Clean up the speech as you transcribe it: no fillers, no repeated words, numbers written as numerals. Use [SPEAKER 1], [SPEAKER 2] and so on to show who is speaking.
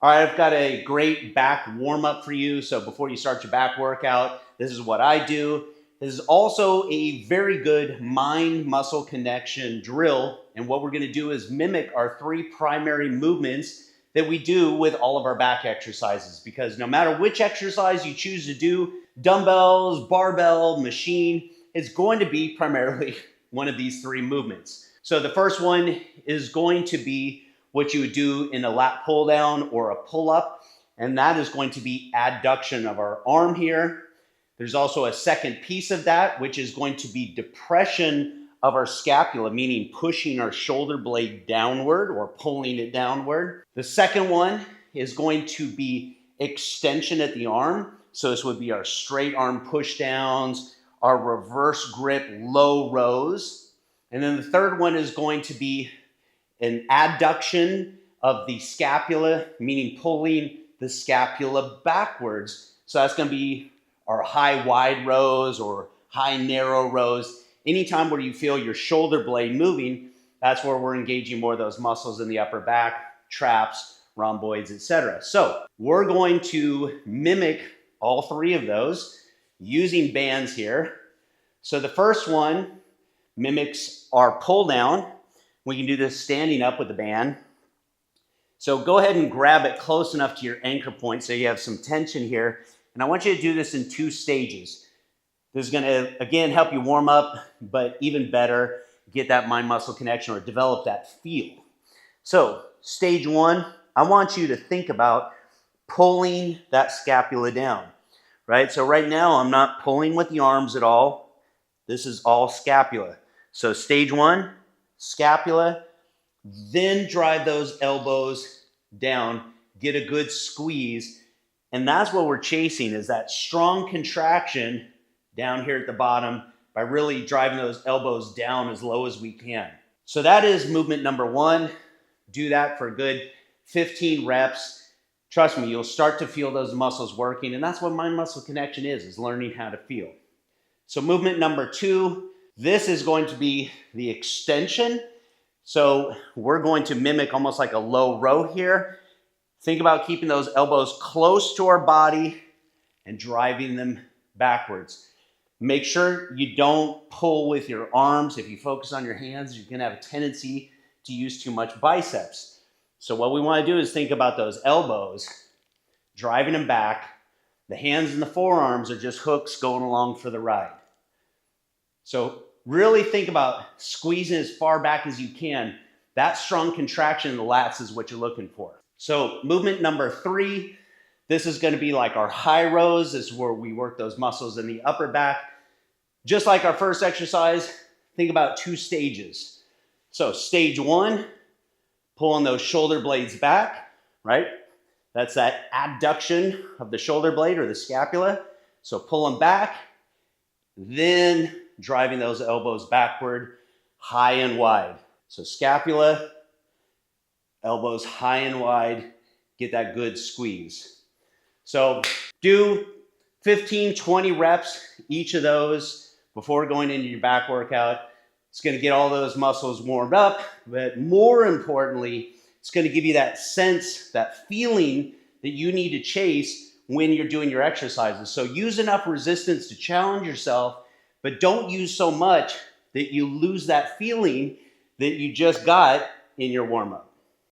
[SPEAKER 1] All right, I've got a great back warm up for you. So before you start your back workout, this is what I do. This is also a very good mind muscle connection drill. And what we're going to do is mimic our three primary movements that we do with all of our back exercises. Because no matter which exercise you choose to do, dumbbells, barbell, machine, it's going to be primarily one of these three movements. So the first one is going to be what you would do in a lat pull down or a pull up, and that is going to be adduction of our arm here. There's also a second piece of that, which is going to be depression of our scapula, meaning pushing our shoulder blade downward or pulling it downward. The second one is going to be extension at the arm. So this would be our straight arm push downs, our reverse grip low rows. And then the third one is going to be an adduction of the scapula, meaning pulling the scapula backwards. So that's going to be our high wide rows or high narrow rows. Anytime where you feel your shoulder blade moving, that's where we're engaging more of those muscles in the upper back, traps, rhomboids, etc. So we're going to mimic all three of those using bands here. So the first one mimics our pull down. We can do this standing up with the band. So go ahead and grab it close enough to your anchor point so you have some tension here. And I want you to do this in 2 stages. This is going to, again, help you warm up, but even better, get that mind-muscle connection or develop that feel. So stage 1, I want you to think about pulling that scapula down, right? So right now, I'm not pulling with the arms at all. This is all scapula. So stage 1, scapula, then drive those elbows down, get a good squeeze, and that's what we're chasing, is that strong contraction down here at the bottom by really driving those elbows down as low as we can. So that is movement number 1. Do that for a good 15 reps. Trust me, you'll start to feel those muscles working, and that's what mind-muscle connection is learning how to feel. So movement number 2, this is going to be the extension. So we're going to mimic almost like a low row here. Think about keeping those elbows close to our body and driving them backwards. Make sure you don't pull with your arms. If you focus on your hands, you're going to have a tendency to use too much biceps. So what we want to do is think about those elbows, driving them back. The hands and the forearms are just hooks going along for the ride. So really think about squeezing as far back as you can. That strong contraction in the lats is what you're looking for. So movement number 3, this is going to be like our high rows. This is where we work those muscles in the upper back. Just like our first exercise, think about 2 stages. So stage 1, pulling those shoulder blades back, right? That's that adduction of the shoulder blade or the scapula. So pull them back, then driving those elbows backward, high and wide. So scapula, elbows high and wide, get that good squeeze. So do 15, 20 reps, each of those before going into your back workout. It's going to get all those muscles warmed up, but more importantly, it's going to give you that sense, that feeling that you need to chase when you're doing your exercises. So use enough resistance to challenge yourself, but don't use so much that you lose that feeling that you just got in your warm-up.